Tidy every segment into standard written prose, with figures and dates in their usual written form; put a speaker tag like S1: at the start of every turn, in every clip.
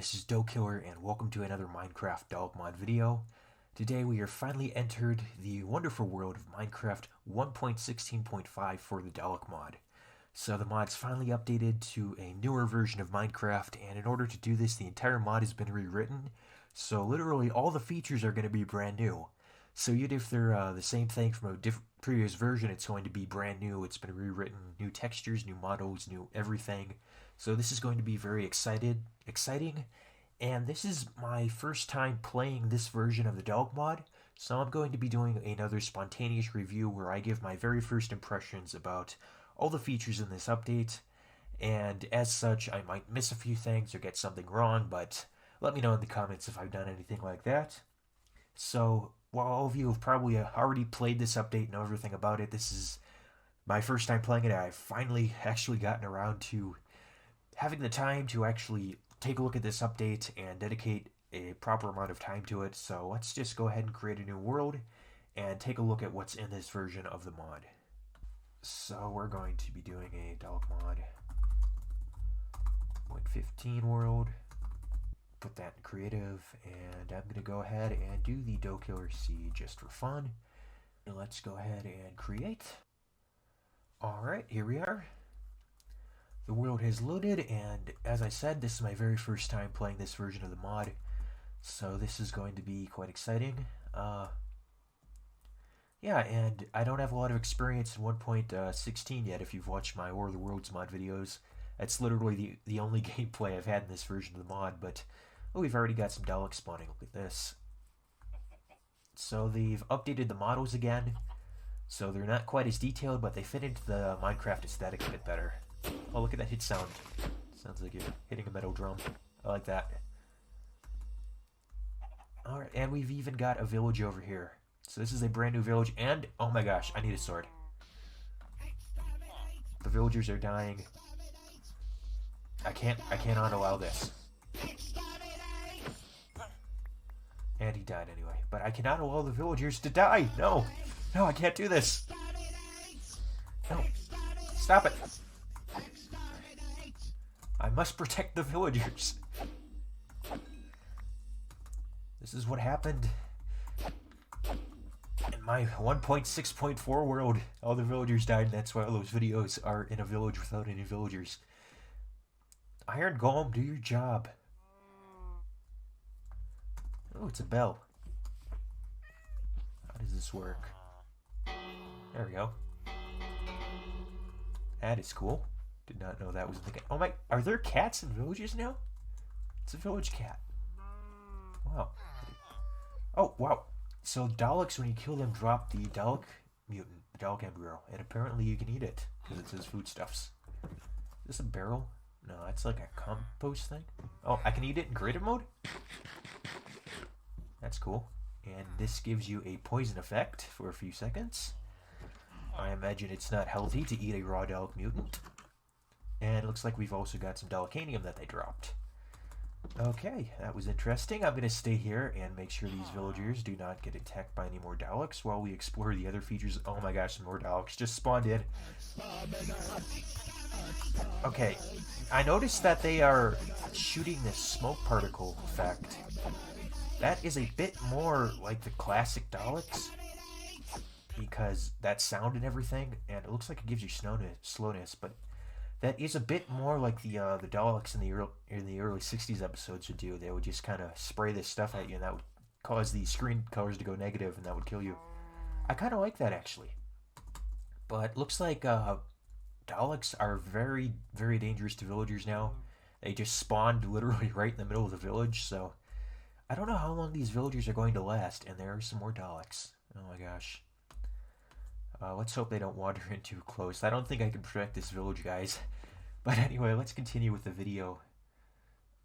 S1: this is DoKiller and welcome to another Minecraft Dalek Mod video. Today we are finally entered the wonderful world of Minecraft 1.16.5 for the Dalek Mod. So the mod's finally updated to a newer version of Minecraft, and in order to do this the entire mod has been rewritten, so literally all the features are going to be brand new. So even if they're the same thing from a previous version, it's going to be brand new. It's been rewritten, new textures, new models, new everything. So this is going to be very exciting, and this is my first time playing this version of the Dalek Mod, so I'm going to be doing another spontaneous review where I give my very first impressions about all the features in this update, and as such I might miss a few things or get something wrong, but let me know in the comments if I've done anything like that. So while all of you have probably already played this update and know everything about it, this is my first time playing it. I've finally actually gotten around to having the time to actually take a look at this update and dedicate a proper amount of time to it. So let's just go ahead and create a new world and take a look at what's in this version of the mod. So we're going to be doing a Dalek Mod 0.15 world. Put that in creative, and I'm going to go ahead and do the DoKiller C just for fun. And let's go ahead and create. Alright, here we are. The world has loaded, and as I said, this is my very first time playing this version of the mod, so this is going to be quite exciting. Yeah, and I don't have a lot of experience in 1.16 yet. If you've watched my War of the Worlds mod videos, that's literally the only gameplay I've had in this version of the mod, but oh, we've already got some Dalek spawning. Look at this. So they've updated the models again, so they're not quite as detailed, but they fit into the Minecraft aesthetic a bit better. Oh, look at that hit sound. Sounds like you're hitting a metal drum. I like that. Alright, and we've even got a village over here. So this is a brand new village, and oh my gosh, I need a sword. The villagers are dying. I cannot allow this. And he died anyway. But I cannot allow the villagers to die! No! No, I can't do this! No! Stop it! I must protect the villagers. This is what happened in my 1.6.4 world. All the villagers died, and that's why all those videos are in a village without any villagers. Iron Golem, do your job. Oh, it's a bell. How does this work? There we go. That is cool. Did not know that was the game. Oh my, are there cats in villages now? It's a village cat. Wow. Oh, wow. So Daleks, when you kill them, drop the Dalek mutant, the Dalek embryo, and apparently you can eat it, because it says foodstuffs. Is this a barrel? No, that's like a compost thing. Oh, I can eat it in creative mode? That's cool. And this gives you a poison effect for a few seconds. I imagine it's not healthy to eat a raw Dalek mutant. And it looks like we've also got some Dalekanium that they dropped. Okay, that was interesting. I'm going to stay here and make sure these villagers do not get attacked by any more Daleks while we explore the other features. Oh my gosh, some more Daleks just spawned in. Okay, I noticed that they are shooting this smoke particle effect. That is a bit more like the classic Daleks, because that sound and everything, and it looks like it gives you slowness, but that is a bit more like the Daleks in the early 60s episodes would do. They would just kind of spray this stuff at you, and that would cause the screen colors to go negative, and that would kill you. I kind of like that, actually. But looks like Daleks are very, very dangerous to villagers now. They just spawned literally right in the middle of the village, so I don't know how long these villagers are going to last, and there are some more Daleks. Oh my gosh. Let's hope they don't wander in too close. I don't think I can protect this village, guys. But anyway, let's continue with the video.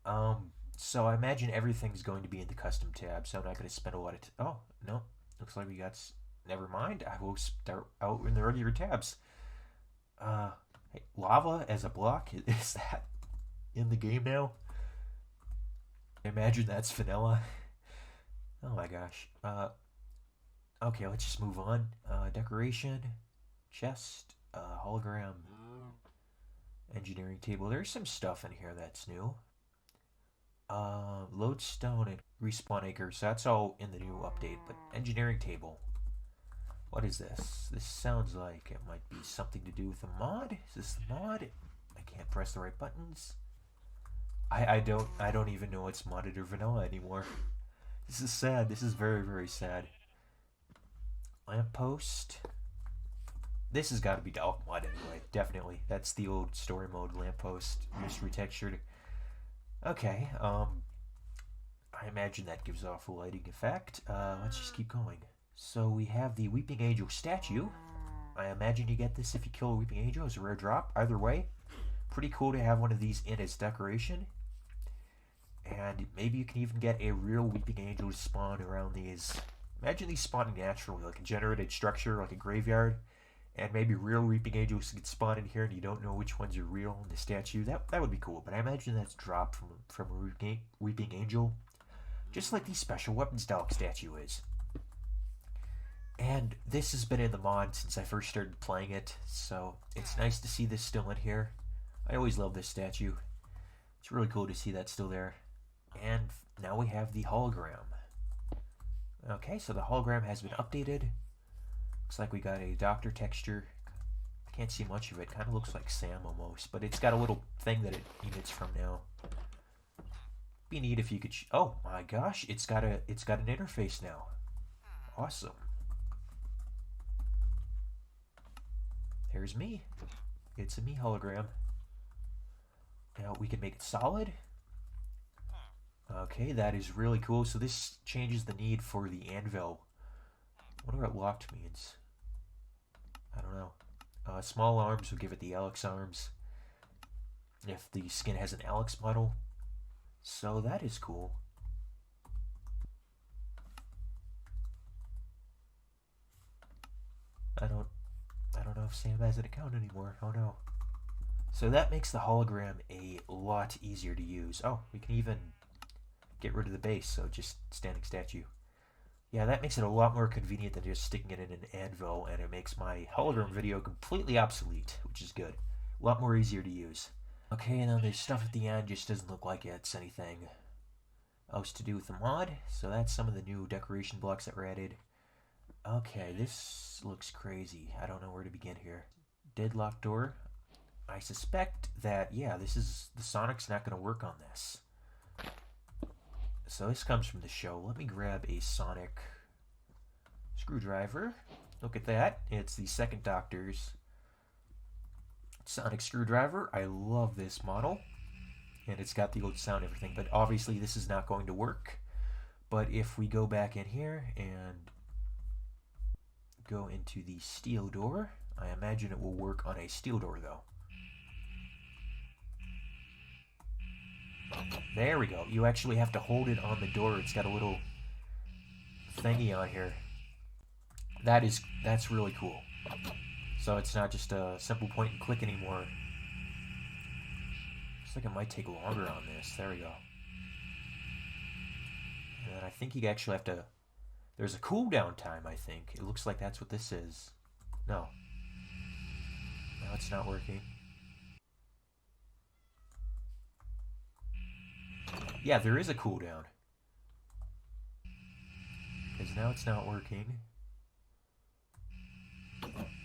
S1: So I imagine everything's going to be in the custom tab, so I'm not going to spend a lot of oh, no. Looks like we got never mind. I will start out in the regular tabs. Hey, lava as a block? Is that in the game now? I imagine that's vanilla. Oh my gosh. Okay, let's just move on. Decoration, chest, hologram, engineering table. There's some stuff in here that's new. Lodestone and respawn acres. That's all in the new update. But engineering table. What is this? This sounds like it might be something to do with the mod. Is this the mod? I can't press the right buttons. I don't even know it's modded or vanilla anymore. This is sad. This is very, very sad. Lamppost. This has got to be Dalek Mod anyway. Definitely. That's the old story mode Lamppost, just retextured. Okay. I imagine that gives off a lighting effect. Let's just keep going. So we have the Weeping Angel statue. I imagine you get this if you kill a Weeping Angel as a rare drop. Either way, pretty cool to have one of these in as decoration. And maybe you can even get a real Weeping Angel to spawn around these. Imagine these spawning naturally, like a generated structure, like a graveyard. And maybe real Weeping Angels could spawn in here and you don't know which ones are real in the statue. That would be cool, but I imagine that's dropped from a Weeping Angel. Just like the special weapons Dalek statue is. And this has been in the mod since I first started playing it, so it's nice to see this still in here. I always love this statue. It's really cool to see that still there. And now we have the hologram. Okay, so the hologram has been updated. Looks like we got a doctor texture. I can't see much of it. Kind of looks like Sam almost, but it's got a little thing that it emits from now. Be neat if you could. Oh my gosh, it's got an interface now. Awesome. There's me. It's a me hologram. Now we can make it solid. Okay, that is really cool. So this changes the need for the anvil. I wonder what locked means. I don't know. Small arms will give it the Alex arms. If the skin has an Alex model. So that is cool. I don't know if Sam has an account anymore. Oh no. So that makes the hologram a lot easier to use. Oh, we can even get rid of the base, so just standing statue. Yeah, that makes it a lot more convenient than just sticking it in an anvil, and it makes my hologram video completely obsolete, which is good. A lot more easier to use. Okay, and then the stuff at the end just doesn't look like it's anything else to do with the mod, so that's some of the new decoration blocks that were added. Okay, this looks crazy. I don't know where to begin here. Deadlock Door. I suspect that, yeah, the Sonic's not going to work on this. So this comes from the show. Let me grab a Sonic screwdriver. Look at that. It's the second Doctor's Sonic screwdriver. I love this model. And it's got the old sound and everything. But obviously this is not going to work. But if we go back in here and go into the steel door, I imagine it will work on a steel door though. There we go. You actually have to hold it on the door. It's got a little thingy on here. That's really cool. So it's not just a simple point and click anymore. Looks like it might take longer on this. There we go. And I think you actually have to... There's a cooldown time, I think. It looks like that's what this is. No. No, it's not working. Yeah, there is a cooldown. Because now it's not working.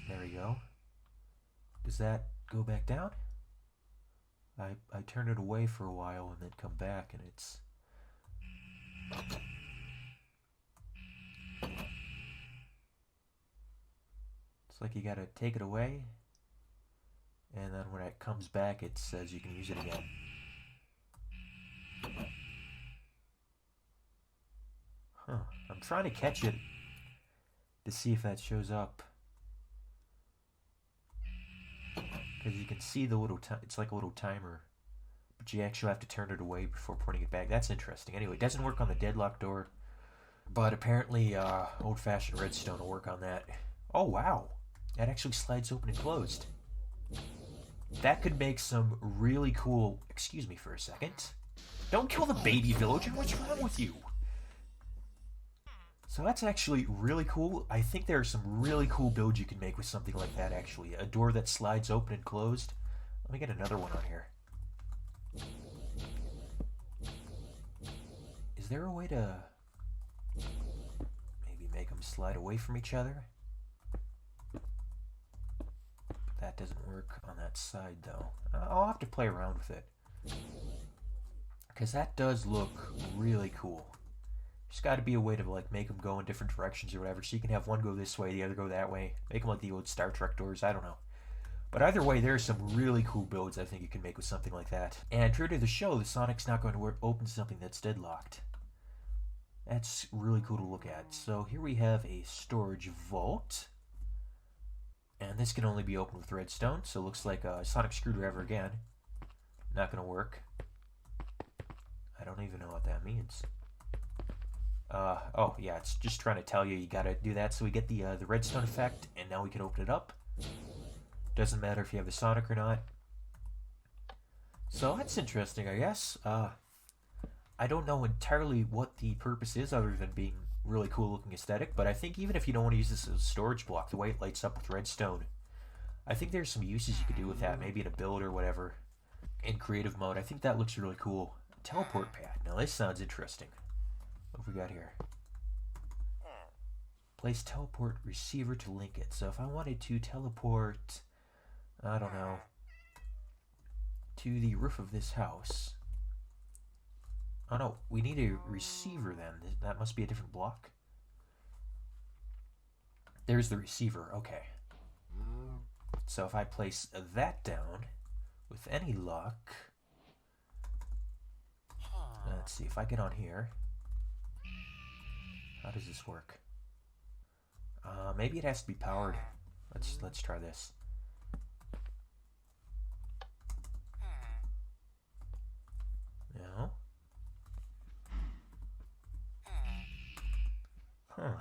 S1: There we go. Does that go back down? I turned it away for a while and then come back and it's... It's like you gotta take it away. And then when it comes back it says you can use it again. Huh. I'm trying to catch it to see if that shows up. Because you can see the little it's like a little timer. But you actually have to turn it away before putting it back. That's interesting. Anyway, it doesn't work on the Deadlock Door. But apparently old-fashioned redstone will work on that. Oh, wow. That actually slides open and closed. That could make some really cool... Excuse me for a second. Don't kill the baby villager. What's wrong with you? So that's actually really cool. I think there are some really cool builds you can make with something like that, actually. A door that slides open and closed. Let me get another one on here. Is there a way to maybe make them slide away from each other? That doesn't work on that side though. I'll have to play around with it, because that does look really cool. There's got to be a way to like make them go in different directions or whatever, so you can have one go this way, the other go that way. Make them like the old Star Trek doors, I don't know. But either way, there are some really cool builds I think you can make with something like that. And true to the show, the Sonic's not going to open something that's deadlocked. That's really cool to look at. So here we have a storage vault. And this can only be opened with redstone, so it looks like a sonic screwdriver again. Not going to work. I don't even know what that means. Oh, yeah, it's just trying to tell you you gotta do that so we get the redstone effect, and now we can open it up. Doesn't matter if you have the sonic or not. So that's interesting, I guess. I don't know entirely what the purpose is other than being really cool looking aesthetic, but I think even if you don't want to use this as a storage block, the way it lights up with redstone, I think there's some uses you could do with that, maybe in a build or whatever. In creative mode, I think that looks really cool. Teleport pad. Now this sounds interesting. What have we got here? Place teleport receiver to link it. So if I wanted to teleport, I don't know, to the roof of this house. Oh no, we need a receiver then. That must be a different block. There's the receiver, okay. So if I place that down with any luck, let's see if I get on here. How does this work? Maybe it has to be powered. Let's try this. No. Huh.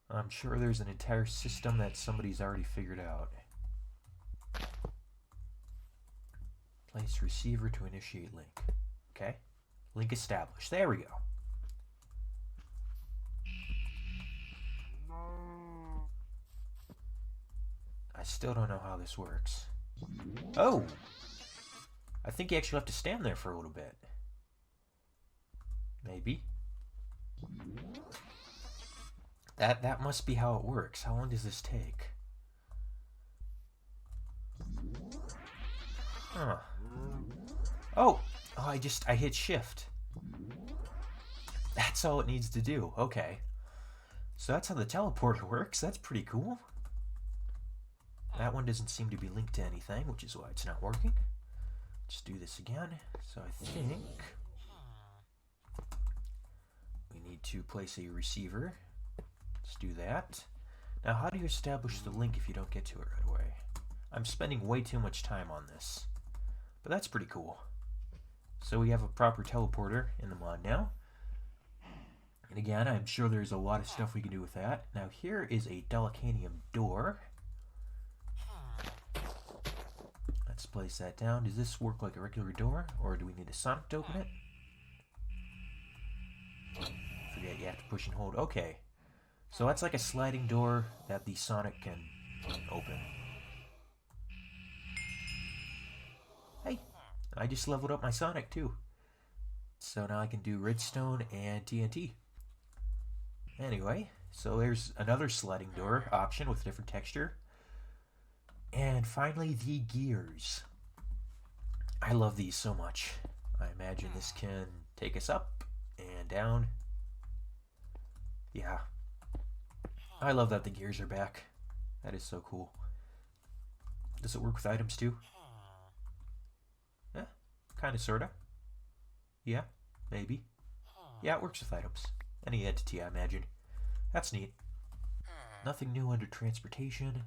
S1: I'm sure there's an entire system that somebody's already figured out. Place receiver to initiate link. Okay. Link established. There we go. I still don't know how this works. Oh! I think you actually have to stand there for a little bit. Maybe. That must be how it works. How long does this take? Huh. Oh! I hit shift. That's all it needs to do. Okay. So that's how the teleporter works. That's pretty cool. That one doesn't seem to be linked to anything, which is why it's not working. Let's do this again. So I think we need to place a receiver. Let's do that. Now, how do you establish the link if you don't get to it right away? I'm spending way too much time on this, but that's pretty cool. So we have a proper teleporter in the mod now. And again, I'm sure there's a lot of stuff we can do with that. Now here is a Delica Door. Let's place that down. Does this work like a regular door, or do we need a sonic to open it? Forget you have to push and hold. Okay. So that's like a sliding door that the sonic can open. Hey, I just leveled up my sonic too. So now I can do redstone and TNT. Anyway, so there's another sliding door option with a different texture. And finally, the gears. I love these so much. I imagine this can take us up and down. Yeah. I love that the gears are back. That is so cool. Does it work with items too? Yeah, kinda, sorta. Yeah, maybe. Yeah, it works with items. Any entity, I imagine. That's neat. Nothing new under transportation.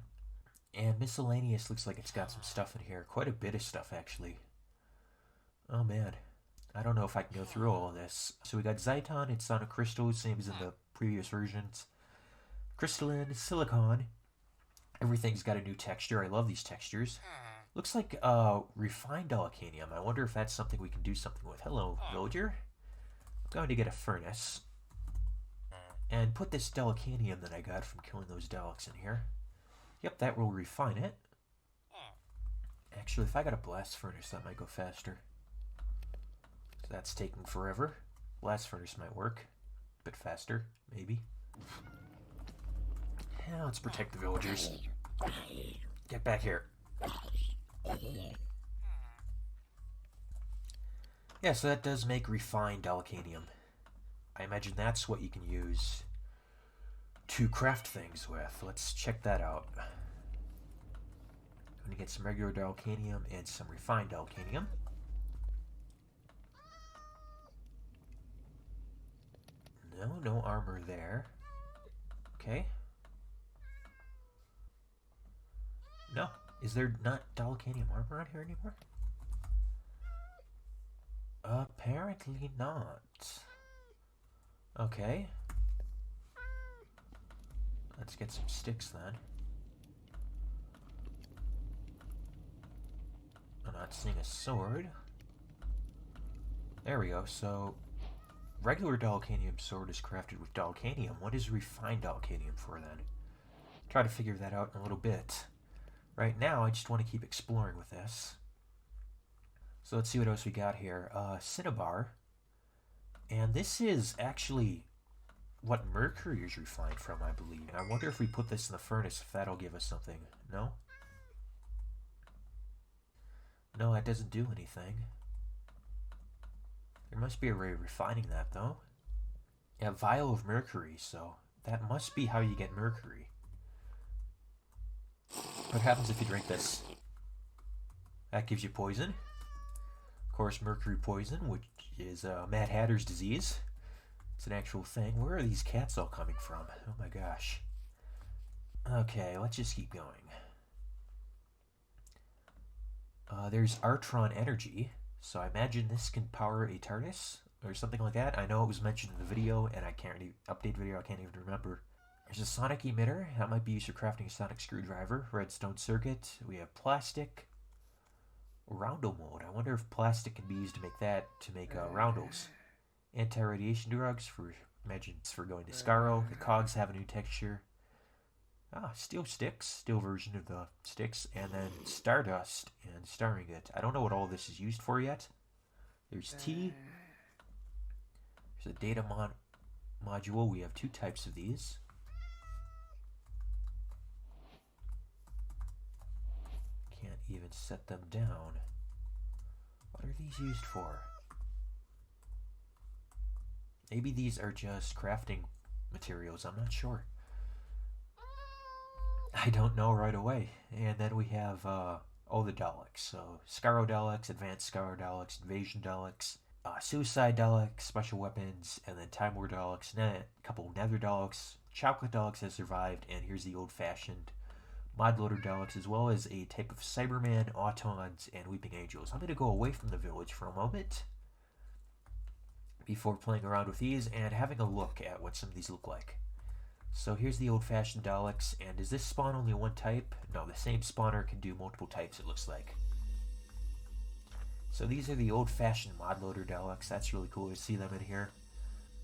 S1: And miscellaneous looks like it's got some stuff in here. Quite a bit of stuff, actually. Oh, man. I don't know if I can go through all of this. So we got Zyton and Sonic Crystal, same as in the previous versions. Crystalline, Silicon. Everything's got a new texture. I love these textures. Looks like refined Dalekanium. I wonder if that's something we can do something with. Hello, villager. I'm going to get a furnace. And put this Dalekanium that I got from killing those Daleks in here. Yep, that will refine it. Actually, if I got a blast furnace, that might go faster. So that's taking forever. Blast furnace might work. A bit faster, maybe. Yeah, let's protect the villagers. Get back here. Yeah, so that does make refined Dalekanium. I imagine that's what you can use to craft things with. Let's check that out. I'm going to get some regular Dalekanium and some refined Dalekanium. No armor there. Okay. No. Is there not Dalekanium armor on here anymore? Apparently not. Okay. Let's get some sticks then. I'm not seeing a sword. There we go. So, regular Dalekanium sword is crafted with Dalekanium. What is refined Dalekanium for then? Try to figure that out in a little bit. Right now, I just want to keep exploring with this. So let's see what else we got here. Cinnabar. And this is actually what mercury is refined from, I believe. I wonder if we put this in the furnace, if that'll give us something. No? No, that doesn't do anything. There must be a way of refining that, though. Yeah, vial of mercury, so that must be how you get mercury. What happens if you drink this? That gives you poison. Of course, mercury poison, which is Mad Hatter's disease. It's an actual thing. Where are these cats all coming from? Oh my gosh. Okay, let's just keep going. There's Aerotron energy, so I imagine this can power a Tardis or something like that. I know it was mentioned in the video, and I can't really update video. I can't even remember. There's a sonic emitter that might be used for crafting a sonic screwdriver. Redstone circuit. We have plastic. Roundel mode. I wonder if plastic can be used to make that roundels. Anti-radiation drugs for going to Scaro. The cogs have a new texture. Steel sticks, steel version of the sticks, and then Stardust and Star Ingot. I don't know what all this is used for yet. There's tea. There's a data module. We have two types of these. Can't even set them down. What are these used for? Maybe these are just crafting materials. I'm not sure. I don't know right away. And then we have all the Daleks. So Scaro Daleks, Advanced Scaro Daleks, Invasion Daleks, Suicide Daleks, Special Weapons, and then Time War Daleks, and then a couple Nether Daleks. Chocolate Daleks has survived, and here's the old-fashioned Mod Loader Daleks, as well as a type of Cyberman, Autons, and Weeping Angels. I'm going to go away from the village for a moment before playing around with these and having a look at what some of these look like. So here's the old-fashioned Daleks, and does this spawn only one type? No, the same spawner can do multiple types, it looks like. So these are the old-fashioned Mod Loader Daleks. That's really cool to see them in here.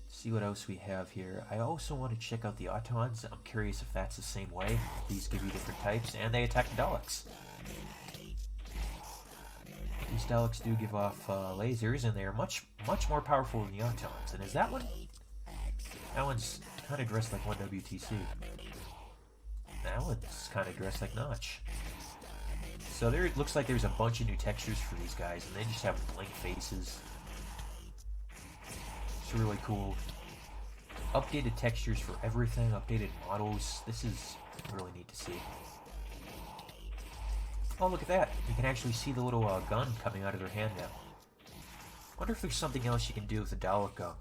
S1: See what else we have here. I also want to check out the Autons. I'm curious if that's the same way. These give you different types, and they attack the Daleks. These Daleks do give off lasers, and they are much more powerful than the Autons. And is that one? That one's kind of dressed like one WTC. That one's kind of dressed like Notch. So there, it looks like there's a bunch of new textures for these guys, and they just have blank faces. It's really cool. Updated textures for everything, updated models. This is really neat to see. Oh, look at that. You can actually see the little gun coming out of their hand now. Wonder if there's something else you can do with the Dalek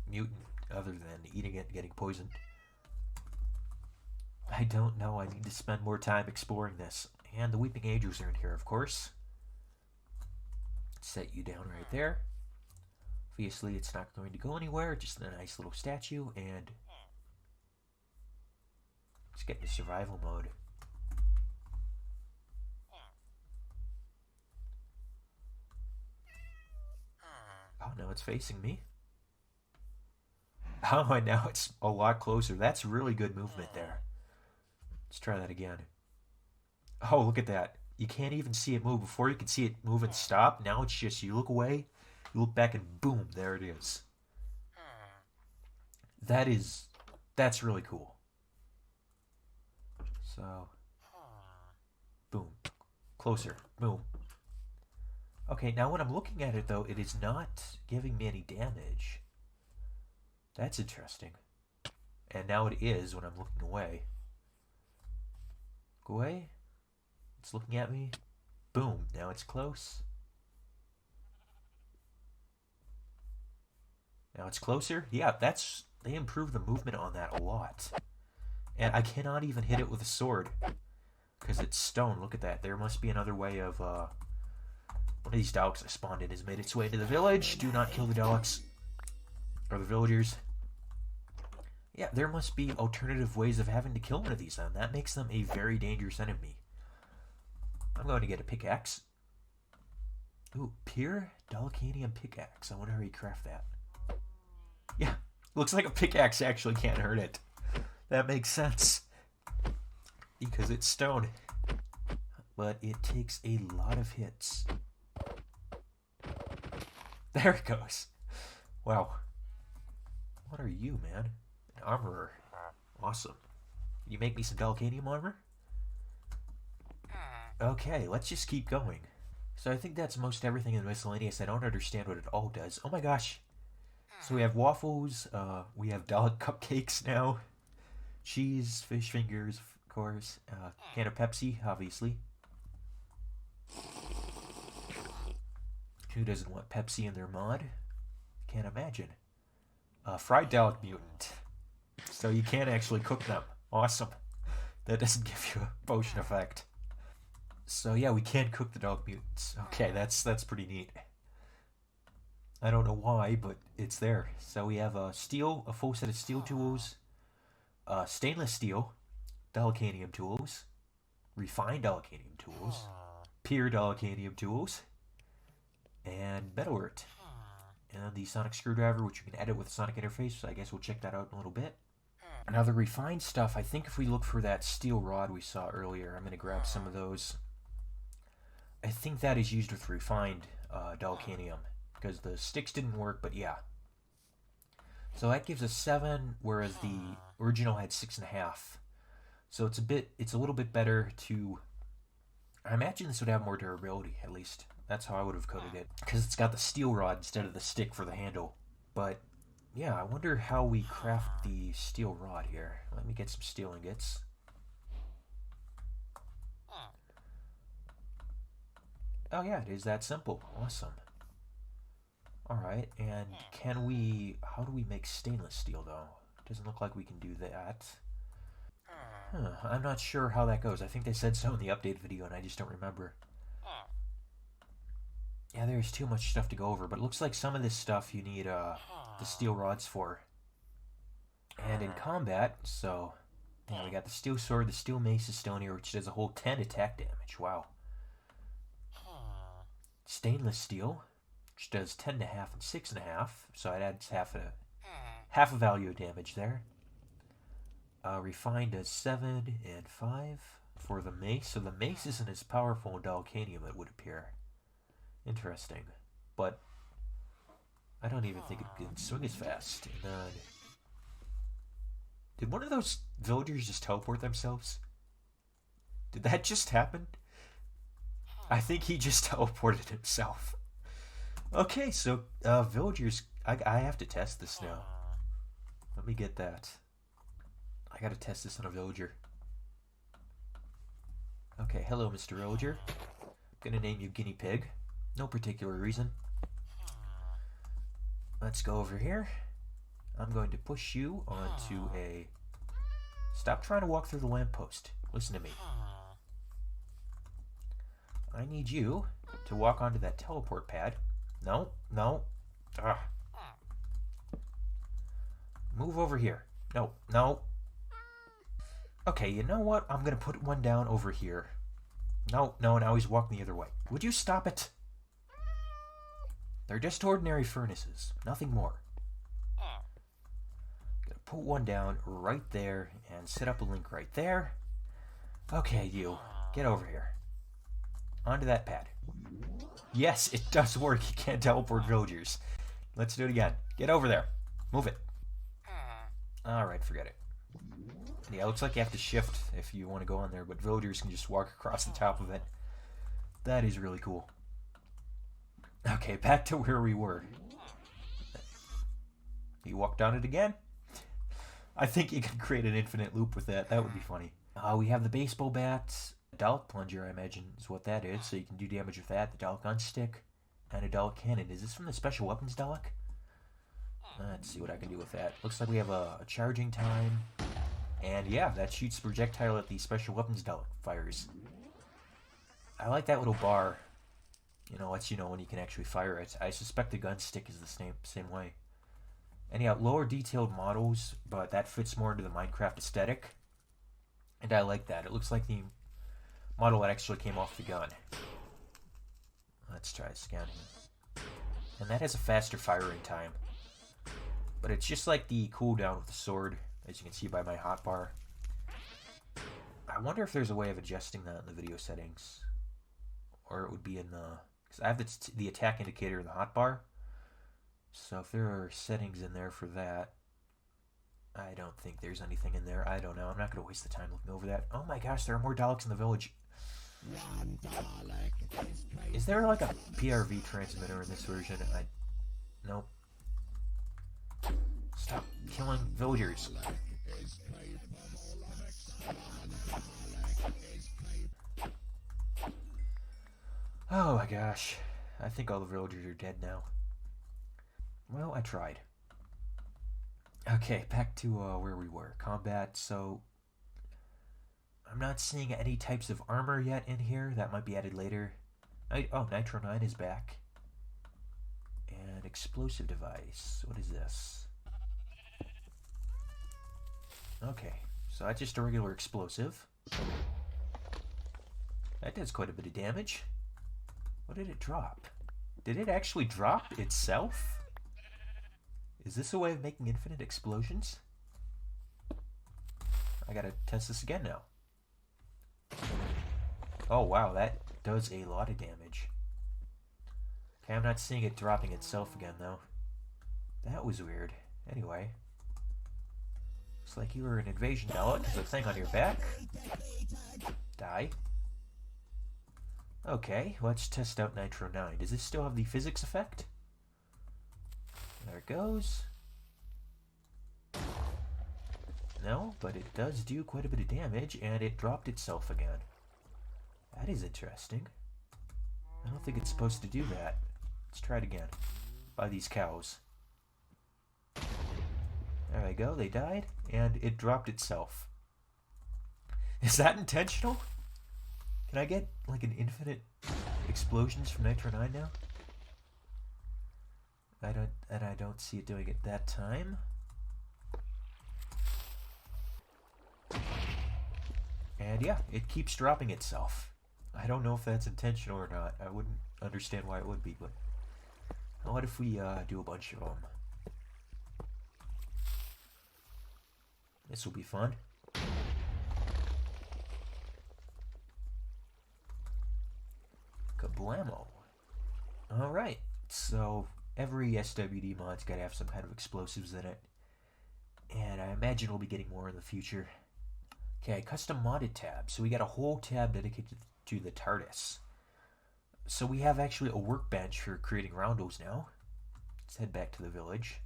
S1: mutant other than eating it and getting poisoned. I don't know. I need to spend more time exploring this. And the Weeping Angels are in here, of course. Set you down right there. Obviously, it's not going to go anywhere. Just a nice little statue. And let's get into survival mode. Oh, now it's facing me. Oh, and now it's a lot closer. That's really good movement there. Let's try that again. Oh, look at that. You can't even see it move. Before you could see it move and stop. Now it's just you look away You look back and boom, there it is. That's really cool. So, boom. Closer. Boom. Okay, now when I'm looking at it though, it is not giving me any damage. That's interesting. And now it is when I'm looking away. Go away. It's looking at me. Boom. Now it's close. Now it's closer. Yeah, they improved the movement on that a lot. And I cannot even hit it with a sword because it's stone. Look at that. There must be another way of one of these Daleks I spawned in has made its way into the village. Do not kill the Daleks or the villagers. Yeah, there must be alternative ways of having to kill one of these then. That makes them a very dangerous enemy. I'm going to get a pickaxe. Ooh, pure Dalekanium pickaxe. I wonder how you craft that. Yeah, looks like a pickaxe actually can't hurt it. That makes sense. Because it's stone. But it takes a lot of hits. There it goes. Wow. What are you, man? An armorer. Awesome. You make me some Dalekanium armor? Okay, let's just keep going. So I think that's most everything in the miscellaneous. I don't understand what it all does. Oh my gosh. So we have waffles, we have Dalek cupcakes now. Cheese, fish fingers, of course. Can of Pepsi, obviously. Who doesn't want Pepsi in their mod? Can't imagine. Fried Dalek mutant. So you can actually cook them. Awesome. That doesn't give you a potion effect. So yeah, we can cook the Dalek mutants. Okay, that's pretty neat. I don't know why, but it's there. So we have a full set of steel tools, stainless steel, Dalekanium tools, refined Dalekanium tools, pure Dalekanium tools, and metalwork. And the sonic screwdriver, which you can edit with a sonic interface, so I guess we'll check that out in a little bit. Now the refined stuff, I think if we look for that steel rod we saw earlier, I'm going to grab some of those. I think that is used with refined Dalekanium, because the sticks didn't work, but yeah. So that gives us 7, whereas the original had 6.5. So it's a little bit better to... I imagine this would have more durability, at least. That's how I would have coded it, because it's got the steel rod instead of the stick for the handle. But yeah, I wonder how we craft the steel rod here. Let me get some steel ingots. Oh yeah, it is that simple. Awesome. Alright, and how do we make stainless steel though? Doesn't look like we can do that. I'm not sure how that goes. I think they said so in the update video and I just don't remember. Yeah, there's too much stuff to go over, but it looks like some of this stuff you need the steel rods for. And in combat, so yeah, we got the steel sword, the steel mace is stone here, which does a whole 10 attack damage. Wow. Stainless steel, which does 10.5 and 6.5, so it adds half a value of damage there. Refined does 7 and 5 for the mace, so the mace isn't as powerful in Dalekanium, it would appear. Interesting, but I don't even think it can swing as fast. And then, did one of those villagers just teleport themselves? Did that just happen? I think he just teleported himself. Okay, so villagers, I have to test this now. Let me get that. I gotta test this on a villager. Okay, hello Mr. Villager. I'm gonna name you Guinea Pig. No particular reason. Let's go over here. I'm going to push you onto a... Stop trying to walk through the lamppost. Listen to me. I need you to walk onto that teleport pad. No, no. Ugh. Move over here. No, no. Okay, you know what? I'm going to put one down over here. No, no, now he's walking the other way. Would you stop it? They're just ordinary furnaces. Nothing more. Gonna put one down right there and set up a link right there. Okay, you. Get over here. onto that pad. Yes, it does work. You can't teleport villagers. Let's do it again. Get over there. Move it. Alright, forget it. Yeah, it looks like you have to shift if you want to go on there, but villagers can just walk across the top of it. That is really cool. Okay, back to where we were. You walked on it again? I think you can create an infinite loop with that. That would be funny. We have the baseball bat. Dalek plunger, I imagine, is what that is, so you can do damage with that. The Dalek gun stick, and a Dalek cannon. Is this from the special weapons Dalek? Let's see what I can do with that. Looks like we have a charging time, and yeah, that shoots projectile at the special weapons Dalek fires. I like that little bar. You know, lets you know when you can actually fire it. I suspect the gun stick is the same way. And yeah, lower detailed models, but that fits more into the Minecraft aesthetic, and I like that. It looks like the model that actually came off the gun. Let's try this again. And that has a faster firing time. But it's just like the cooldown with the sword, as you can see by my hotbar. I wonder if there's a way of adjusting that in the video settings. Or it would be in the... Because I have the attack indicator in the hotbar. So if there are settings in there for that... I don't think there's anything in there. I don't know. I'm not going to waste the time looking over that. Oh my gosh, there are more Daleks in the village. Is there like a PRV transmitter in this version? Nope. Stop killing villagers. Oh my gosh. I think all the villagers are dead now. Well, I tried. Okay, back to where we were. Combat, so... I'm not seeing any types of armor yet in here. That might be added later. Oh, Nitro 9 is back. And explosive device. What is this? Okay, so that's just a regular explosive. That does quite a bit of damage. What did it drop? Did it actually drop itself? Is this a way of making infinite explosions? I gotta test this again now. Oh wow, that does a lot of damage. Okay, I'm not seeing it dropping itself again though. That was weird. Anyway. Looks like you were an invasion Dalek. There's a thing on your back. Die. Okay, let's test out Nitro 9. Does this still have the physics effect? There it goes. No, but it does do quite a bit of damage, and it dropped itself again. That is interesting. I don't think it's supposed to do that. Let's try it again. By these cows. There they go, they died, and it dropped itself. Is that intentional? Can I get, like, an infinite explosions from Nitro 9 now? I don't see it doing it that time. And yeah, it keeps dropping itself. I don't know if that's intentional or not. I wouldn't understand why it would be, but what if we do a bunch of them? This will be fun. Kablamo. Alright, so every SWD mod's got to have some kind of explosives in it. And I imagine we'll be getting more in the future. Okay, custom modded tab. So we got a whole tab dedicated to the Tardis. So we have actually a workbench for creating roundels now. Let's head back to the village.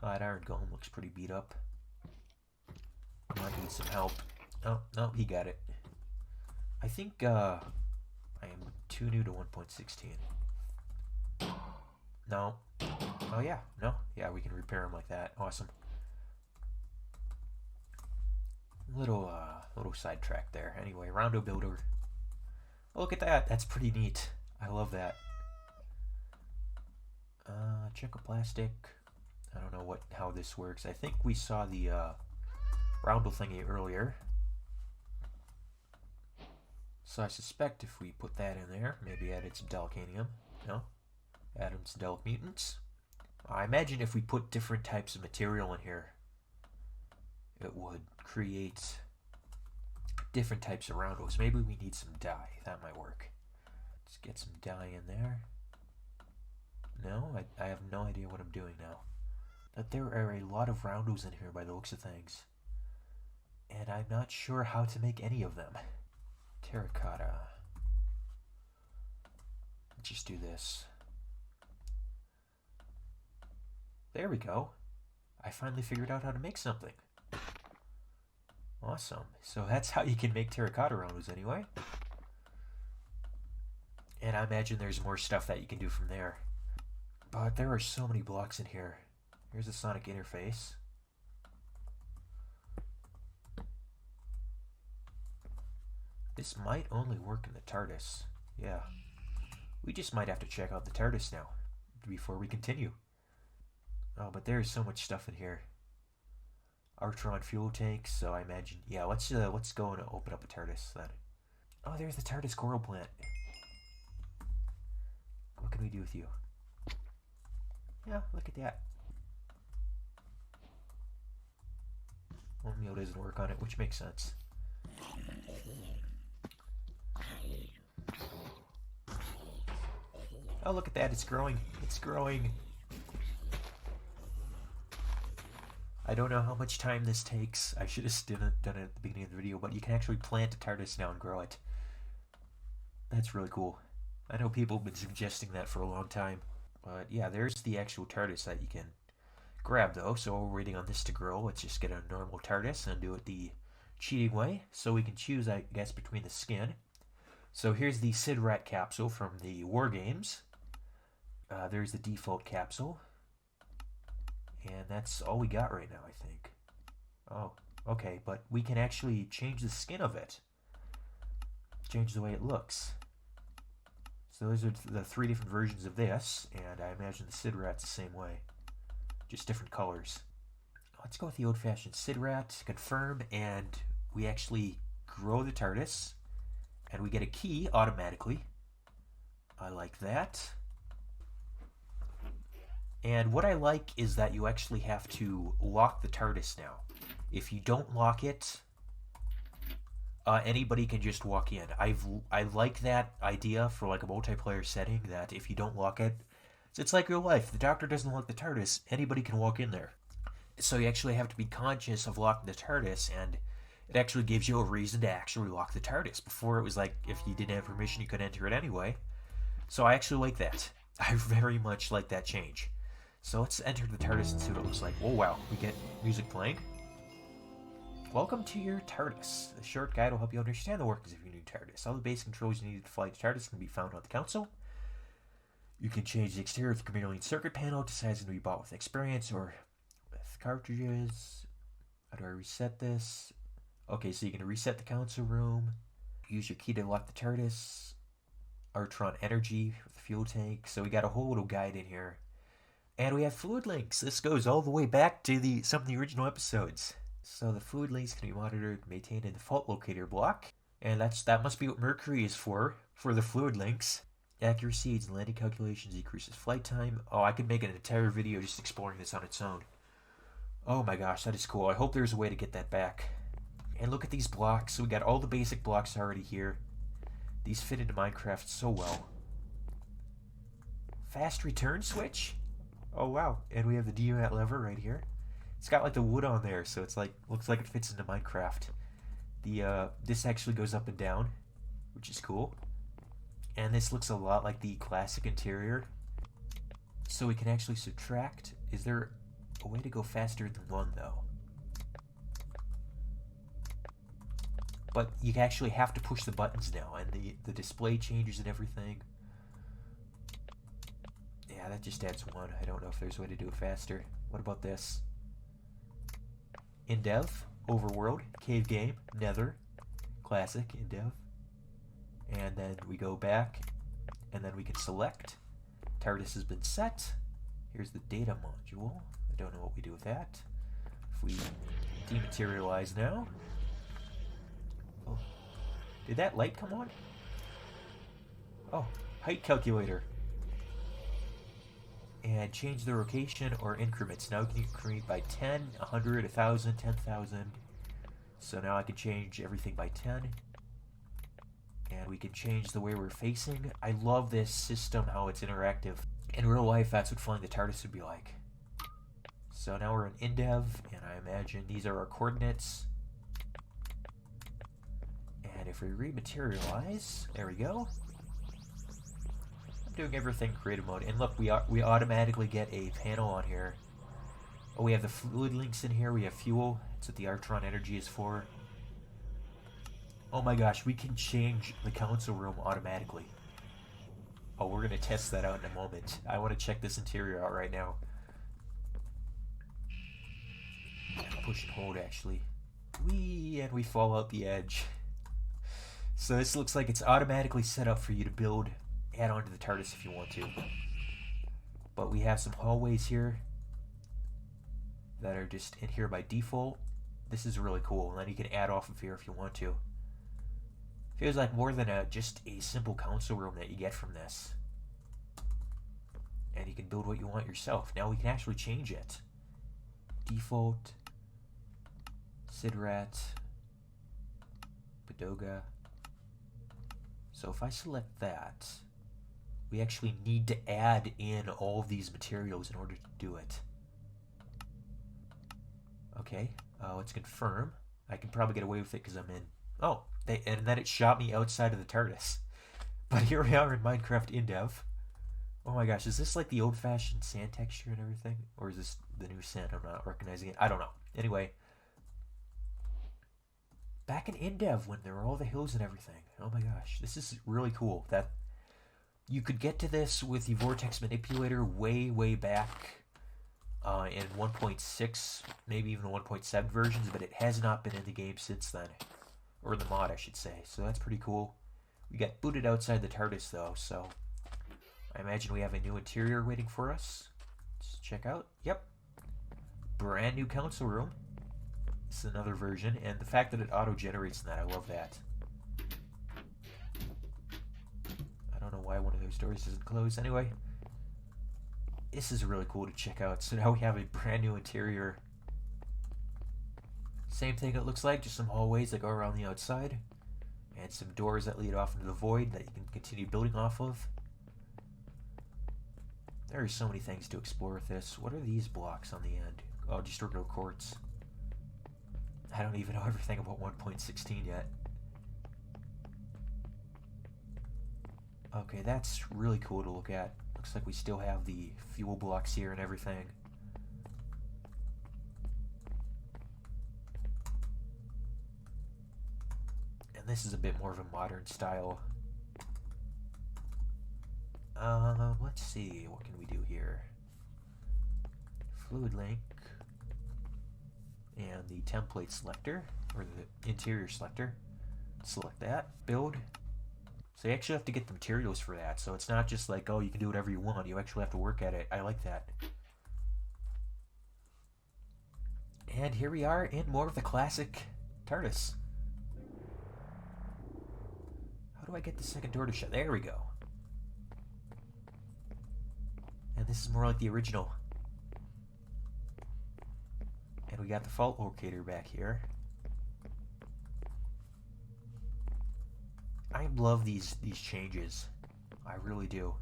S1: Oh, that Iron Golem looks pretty beat up. Might need some help. Oh, no, he got it. I think I am too new to 1.16. No. Oh yeah, no. Yeah, we can repair them like that. Awesome. Little sidetrack there. Anyway, Roundo Builder. Oh, look at that. That's pretty neat. I love that. Chunk of plastic. I don't know how this works. I think we saw the roundel thingy earlier. So I suspect if we put that in there, maybe added some Dalekanium. No? Added some Dalek Mutants. I imagine if we put different types of material in here, it would create different types of roundos. Maybe we need some dye. That might work. Let's get some dye in there. No, I have no idea what I'm doing now. But there are a lot of roundos in here by the looks of things. And I'm not sure how to make any of them. Terracotta. Let's just do this. There we go. I finally figured out how to make something. Awesome. So that's how you can make terracotta roundos anyway. And I imagine there's more stuff that you can do from there. But there are so many blocks in here. Here's the sonic interface. This might only work in the Tardis. Yeah. We just might have to check out the Tardis now before we continue. Oh, but there's so much stuff in here. Aerotron fuel tanks, so I imagine... Yeah, let's go and open up a Tardis then. Oh, there's the Tardis coral plant. What can we do with you? Yeah, look at that. Omeo doesn't work on it, which makes sense. Oh, look at that, it's growing. It's growing. I don't know how much time this takes. I should have done it at the beginning of the video, but you can actually plant a Tardis now and grow it. That's really cool. I know people have been suggesting that for a long time. But yeah, there's the actual Tardis that you can grab though. So while we're waiting on this to grow, let's just get a normal Tardis and do it the cheating way. So we can choose, I guess, between the skin. So here's the Sid Rat capsule from the War Games. There's the default capsule. And that's all we got right now, I think. Oh, okay, but we can actually change the skin of it. Change the way it looks. So those are the 3 different versions of this, and I imagine the Sid Rat's the same way. Just different colors. Let's go with the old-fashioned Sid Rat, confirm, and we actually grow the Tardis, and we get a key automatically. I like that. And what I like is that you actually have to lock the Tardis now. If you don't lock it, anybody can just walk in. I like that idea for like a multiplayer setting, that if you don't lock it, it's like real life. The Doctor doesn't lock the Tardis, anybody can walk in there. So you actually have to be conscious of locking the Tardis, and it actually gives you a reason to actually lock the Tardis. Before it was like, if you didn't have permission, you could enter it anyway. So I actually like that. I very much like that change. So let's enter the Tardis and see what it looks like. Oh wow, we get music playing. Welcome to your Tardis. The short guide will help you understand the workings of your new Tardis. All the basic controls you need to fly the Tardis can be found on the console. You can change the exterior of the chameleon circuit panel to size and be bought with experience or with cartridges. How do I reset this? Okay, so you can reset the console room. Use your key to lock the Tardis. Aerotron energy with the fuel tank. So we got a whole little guide in here. And we have fluid links. This goes all the way back to some of the original episodes. So the fluid links can be monitored, maintained in the fault locator block. And that must be what Mercury is for the fluid links. Accuracy and landing calculations decreases flight time. Oh, I could make an entire video just exploring this on its own. Oh my gosh, that is cool. I hope there's a way to get that back. And look at these blocks. So we got all the basic blocks already here. These fit into Minecraft so well. Fast return switch? Oh wow, and we have the DMAT lever right here. It's got like the wood on there, so it's like, looks like it fits into Minecraft. This actually goes up and down, which is cool. And this looks a lot like the classic interior. So we can actually subtract. Is there a way to go faster than 1 though? But you actually have to push the buttons now, and the display changes and everything. Yeah, that just adds 1. I don't know if there's a way to do it faster. What about this? In dev, overworld, cave game, nether, classic, in dev. And then we go back, and then we can select. Tardis has been set. Here's the data module. I don't know what we do with that. If we dematerialize now. Oh, did that light come on? Oh, height calculator. And change the rotation or increments. Now you can increment by 10, 100, 1,000, 10,000. So now I can change everything by 10. And we can change the way we're facing. I love this system, how it's interactive. In real life, that's what flying the TARDIS would be like. So now we're in InDev, and I imagine these are our coordinates. And if we rematerialize, there we go. I'm doing everything in creative mode. And look, we automatically get a panel on here. Oh, we have the fluid links in here. We have fuel. That's what the Aerotron energy is for. Oh my gosh, we can change the council room automatically. Oh, we're going to test that out in a moment. I want to check this interior out right now. Push and hold, actually. And we fall out the edge. So this looks like it's automatically set up for you to build, add on to the TARDIS if you want to. But we have some hallways here that are just in here by default. This is really cool. And then you can add off of here if you want to. Feels like more than just a simple council room that you get from this. And you can build what you want yourself. Now we can actually change it. Default, Sidrat, Padoga. So if I select that, we actually need to add in all of these materials in order to do it. Okay, let's confirm. I can probably get away with it because I'm in. Oh, and then it shot me outside of the TARDIS. But here we are in Minecraft InDev. Oh my gosh, is this like the old-fashioned sand texture and everything? Or is this the new sand? I'm not recognizing it. I don't know. Anyway. Back in InDev when there were all the hills and everything. Oh my gosh, this is really cool. That you could get to this with the Vortex Manipulator way, way back in 1.6, maybe even 1.7 versions, but it has not been in the game since then. Or the mod, I should say. So that's pretty cool. We got booted outside the TARDIS, though, so I imagine we have a new interior waiting for us. Let's check out. Yep. Brand new council room. It's another version, and the fact that it auto-generates that, I love that. I don't know why one of those doors isn't closed. Anyway, this is really cool to check out. So now we have a brand new interior. Same thing it looks like, just some hallways that go around the outside. And some doors that lead off into the void that you can continue building off of. There are so many things to explore with this. What are these blocks on the end? Oh, just regular quartz. I don't even know everything about 1.16 yet. Okay, that's really cool to look at. Looks like we still have the fuel blocks here and everything. And this is a bit more of a modern style. Let's see, what can we do here? Fluid link. And the template selector, or the interior selector. Select that, build. So you actually have to get the materials for that, so it's not just like, oh, you can do whatever you want, you actually have to work at it. I like that. And here we are in more of the classic TARDIS. How do I get the second door to shut? There we go. And this is more like the original. And we got the fault locator back here. I love these changes. I really do.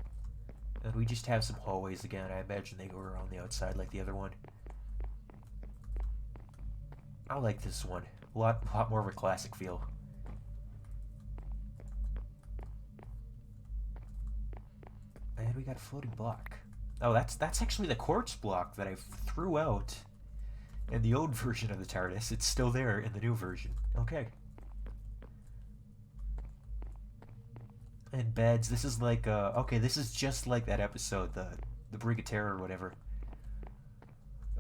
S1: And we just have some hallways again. I imagine they go around the outside like the other one. I like this one. A lot more of a classic feel. And we got a floating block. Oh, that's actually the quartz block that I threw out in the old version of the TARDIS. It's still there in the new version. Okay. And beds. This is like, okay, this is just like that episode, the Brig of Terror or whatever.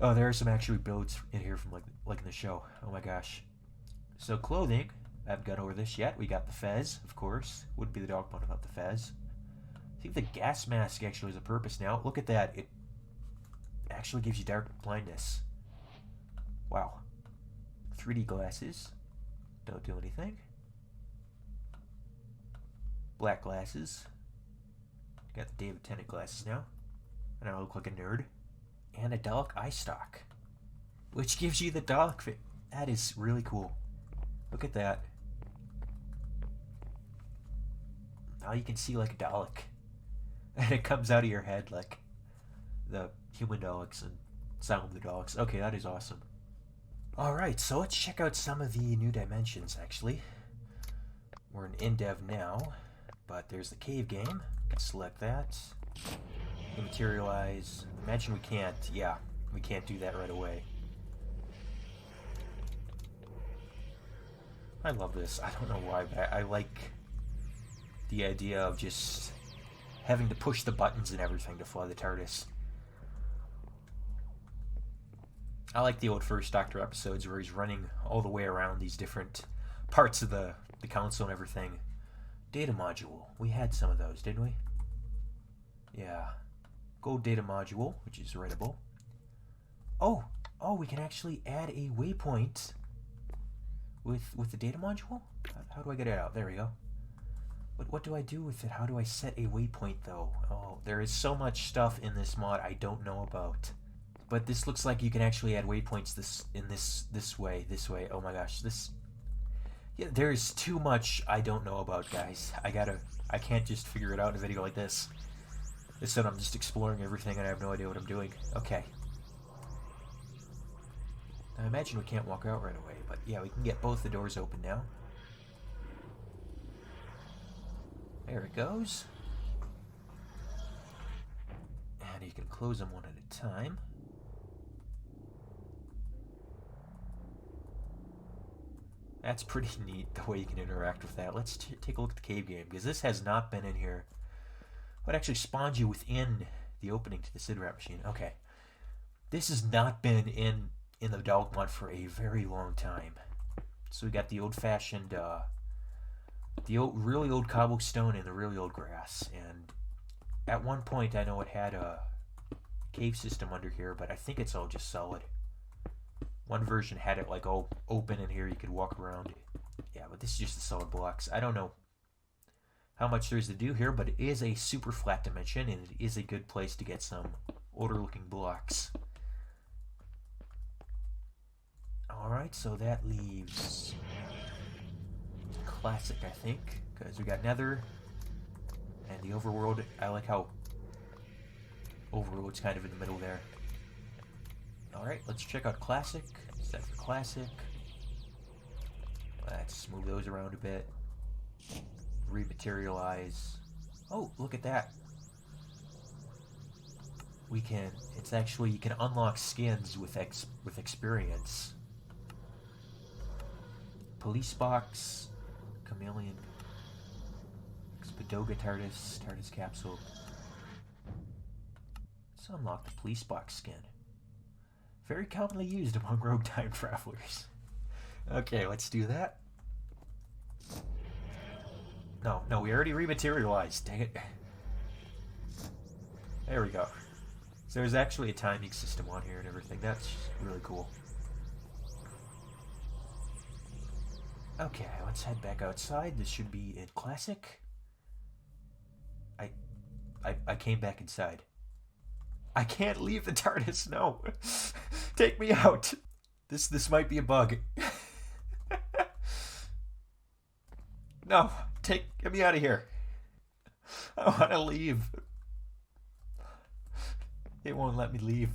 S1: Oh, there are some actually builds in here from like in the show. Oh my gosh. So clothing. I haven't got over this yet. We got the fez, of course. Wouldn't be the dog one without the fez. I think the gas mask actually has a purpose now. Look at that. It actually gives you dark blindness. Wow. 3D glasses. Don't do anything. Black glasses. Got the David Tennant glasses now. And I look like a nerd. And a Dalek eye stock. Which gives you the Dalek fit. That is really cool. Look at that. Now you can see like a Dalek. And it comes out of your head like the human Daleks and Sound of the Daleks. Okay, that is awesome. Alright, so let's check out some of the new dimensions, actually. We're in dev now, but there's the cave game. You can select that. Materialize. Imagine we can't, yeah, we can't do that right away. I love this. I don't know why, but I like the idea of just having to push the buttons and everything to fly the TARDIS. I like the old First Doctor episodes where he's running all the way around these different parts of the council and everything. Data module. We had some of those, didn't we? Yeah. Gold data module, which is readable. Oh, we can actually add a waypoint with the data module? How do I get it out? There we go. But what do I do with it? How do I set a waypoint, though? Oh, there is so much stuff in this mod I don't know about. But this looks like you can actually add waypoints this way. Oh my gosh, this... Yeah, there's too much I don't know about, guys. I can't just figure it out in a video like this. Instead, I'm just exploring everything and I have no idea what I'm doing. Okay. I imagine we can't walk out right away, but yeah, we can get both the doors open now. There it goes. And you can close them one at a time. That's pretty neat, the way you can interact with that. Let's take a look at the cave game, because this has not been in here. What actually spawns you within the opening to the Sidrat machine? Okay. This has not been in the Dalek mod for a very long time. So we got the old-fashioned, really old cobblestone and the really old grass. And at one point, I know it had a cave system under here, but I think it's all just solid. One version had it like all open in here, you could walk around. Yeah, but this is just the solid blocks. I don't know how much there is to do here, but it is a super flat dimension, and it is a good place to get some older looking blocks. Alright, so that leaves classic, I think, because we got Nether and the Overworld. I like how Overworld's kind of in the middle there. Alright, let's check out Classic. Set for Classic. Let's move those around a bit. Rematerialize. Oh, look at that. We can, it's actually, you can unlock skins with experience. Police Box. Chameleon. Spadoga TARDIS. TARDIS Capsule. Let's unlock the Police Box skin. Very commonly used among rogue time travelers. Okay, let's do that. No, we already rematerialized. Dang it. There we go. So there's actually a timing system on here and everything. That's really cool. Okay, let's head back outside. This should be in Classic. I came back inside. I can't leave the TARDIS, no. Take me out. This might be a bug. No, get me out of here. I want to leave. It won't let me leave.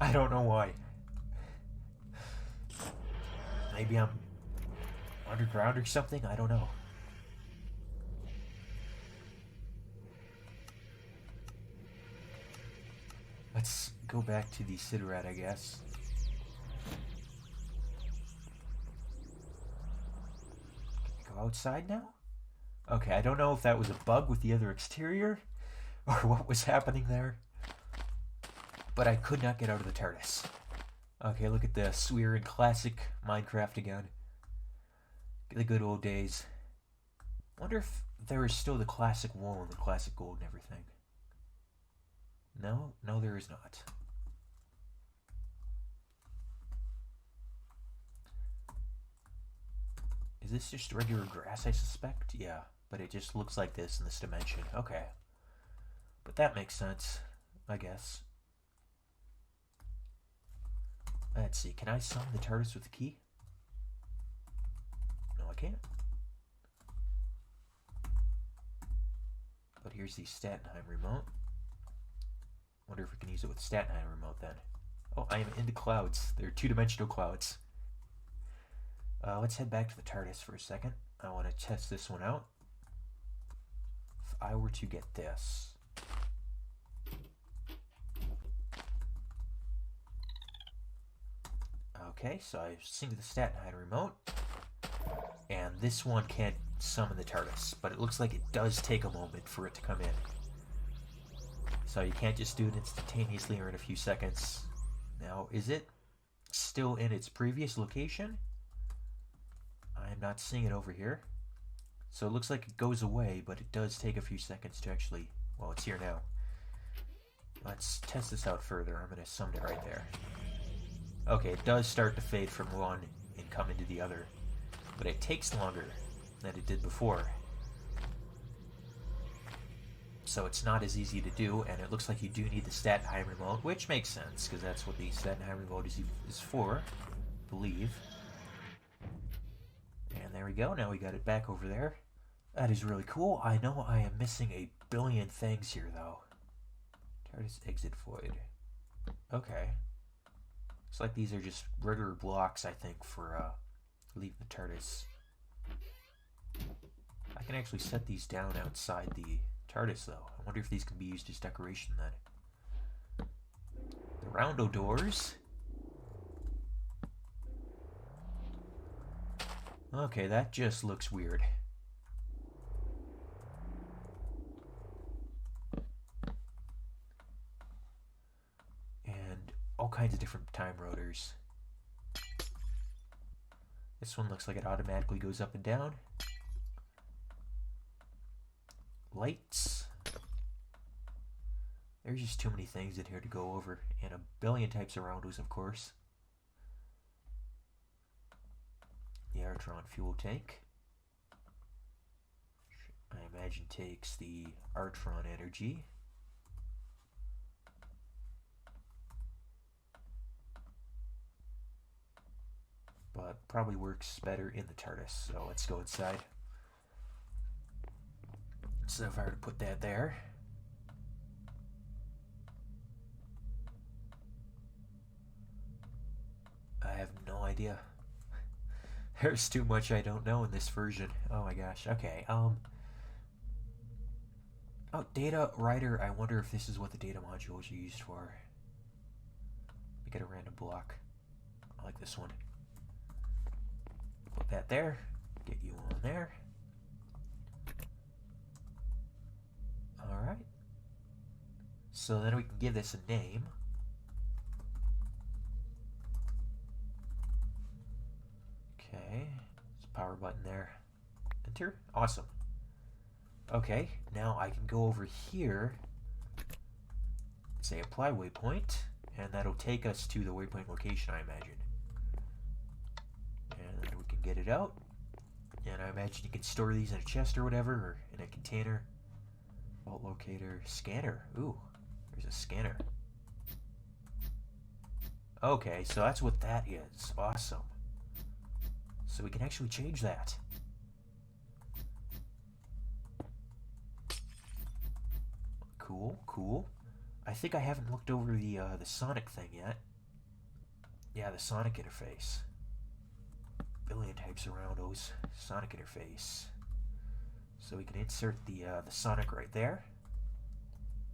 S1: I don't know why. Maybe I'm underground or something? I don't know. Let's go back to the Sidrat, I guess. Can we go outside now? Okay, I don't know if that was a bug with the other exterior or what was happening there, but I could not get out of the TARDIS. Okay, look at this. We're in classic Minecraft again. The good old days. Wonder if there is still the classic wool and the classic gold and everything. No, there is not. Is this just regular grass, I suspect? Yeah, but it just looks like this in this dimension. Okay. But that makes sense, I guess. Let's see, can I summon the TARDIS with the key? second. But here's the Statenheim remote. Wonder if we can use it with the Statenheim remote then. Oh, I am in the clouds. They're two-dimensional clouds. Let's head back to the TARDIS for a second. I want to test this one out. If I were to get this. Okay, so I sync the Statenheim remote. And this one can't summon the TARDIS, but it looks like it does take a moment for it to come in. So you can't just do it instantaneously or in a few seconds. Now, is it still in its previous location? I'm not seeing it over here. So it looks like it goes away, but it does take a few seconds to actually... Well, it's here now. Let's test this out further. I'm going to summon it right there. Okay, it does start to fade from one and come into the other. But it takes longer than it did before. So it's not as easy to do, and it looks like you do need the Statenheim remote, which makes sense, because that's what the Statenheim remote is for, I believe. And there we go, now we got it back over there. That is really cool. I know I am missing a billion things here, though. TARDIS exit void. Okay. Looks like these are just regular blocks, I think, for leaving the TARDIS. I can actually set these down outside the TARDIS, though. I wonder if these can be used as decoration, then. The roundo doors. Okay, that just looks weird. And all kinds of different time rotors. This one looks like it automatically goes up and down. Lights. There's just too many things in here to go over. And a billion types of roundos, of course. The Aerotron fuel tank. I imagine takes the Aerotron energy. But probably works better in the TARDIS. So let's go inside. So if I were to put that there. I have no idea. There's too much I don't know in this version. Oh my gosh. Okay. Oh, data writer. I wonder if this is what the data modules are used for. We get a random block. I like this one. Put that there. Get you on there. Alright. So then we can give this a name. Okay. There's a power button there. Enter. Awesome. Okay. Now I can go over here. Say apply waypoint. And that'll take us to the waypoint location, I imagine. And then we can get it out. And I imagine you can store these in a chest or whatever, or in a container. Vault locator. Scanner. Ooh. There's a scanner. Okay, so that's what that is. Awesome. So we can actually change that. Cool, cool. I think I haven't looked over the Sonic thing yet. Yeah, the Sonic interface. Billion types of roundos. Sonic interface. So we can insert the Sonic right there.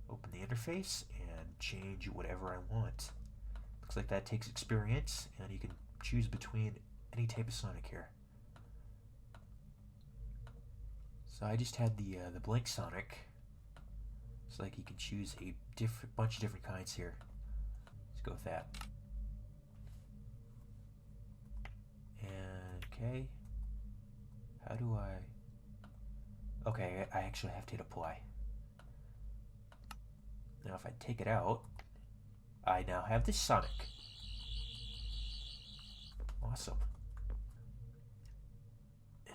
S1: Open the interface and change whatever I want. Looks like that takes experience, and you can choose between any type of Sonic here. So I just had the Blink Sonic. It's like you can choose a bunch of different kinds here. Let's go with that. And okay, how do I? Okay, I actually have to hit apply. Now if I take it out, I now have this Sonic. Awesome.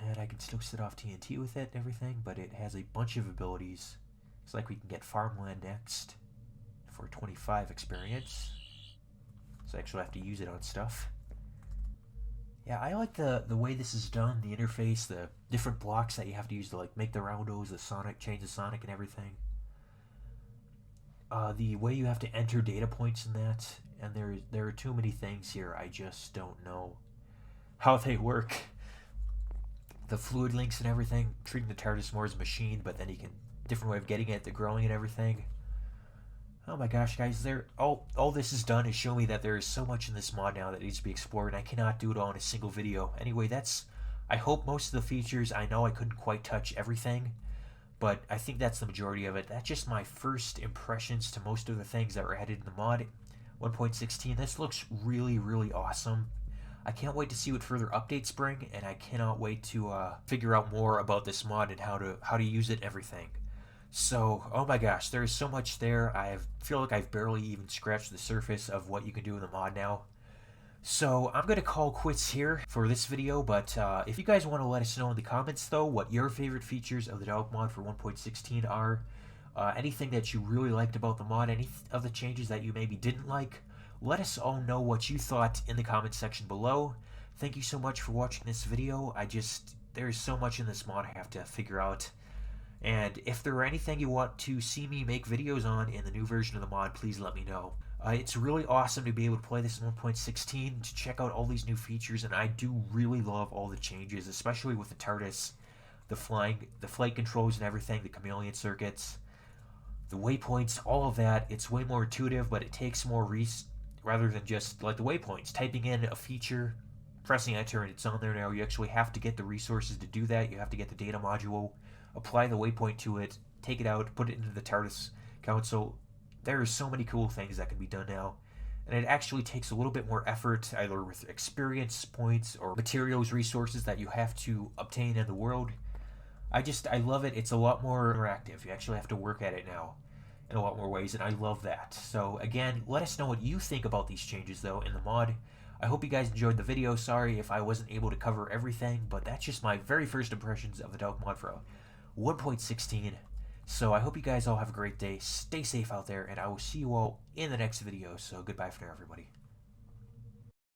S1: And I can still set off TNT with it and everything, but it has a bunch of abilities. It's like we can get Farmland next for 25 experience. So I actually have to use it on stuff. Yeah, I like the way this is done, the interface, the different blocks that you have to use to like make the roundos, the sonic, change the sonic and everything. The way you have to enter data points in that, and there are too many things here. I just don't know how they work. The fluid links and everything, treating the Tardis more as a machine, but then you can different way of getting it, the growing and everything. Oh my gosh, guys! All this is done is show me that there is so much in this mod now that needs to be explored, and I cannot do it all in a single video. Anyway, that's. I hope most of the features. I know I couldn't quite touch everything, but I think that's the majority of it. That's just my first impressions to most of the things that were added in the mod 1.16. This looks really, really awesome. I can't wait to see what further updates bring, and I cannot wait to figure out more about this mod and how to use it and everything. So, oh my gosh, there is so much there. I feel like I've barely even scratched the surface of what you can do in the mod now. So, I'm going to call quits here for this video, but if you guys want to let us know in the comments, though, what your favorite features of the Dalek mod for 1.16 are, anything that you really liked about the mod, any of the changes that you maybe didn't like, let us all know what you thought in the comments section below. Thank you so much for watching this video. There's so much in this mod I have to figure out. And if there are anything you want to see me make videos on in the new version of the mod, please let me know. It's really awesome to be able to play this in 1.16, to check out all these new features, and I do really love all the changes, especially with the Tardis, the flight controls and everything, the chameleon circuits, the waypoints, all of that. It's way more intuitive, but it takes more rather than just like the waypoints. Typing in a feature, pressing enter, and it's on there now. You actually have to get the resources to do that. You have to get the data module, apply the waypoint to it, take it out, put it into the Tardis console. There are so many cool things that can be done now, and it actually takes a little bit more effort, either with experience points or materials resources that you have to obtain in the world. I love it. It's a lot more interactive. You actually have to work at it now in a lot more ways, and I love that. So again, let us know what you think about these changes though in the mod. I hope you guys enjoyed the video. Sorry if I wasn't able to cover everything, but that's just my very first impressions of the Dalek mod for 1.16. So I hope you guys all have a great day. Stay safe out there, and I will see you all in the next video. So goodbye for now, everybody.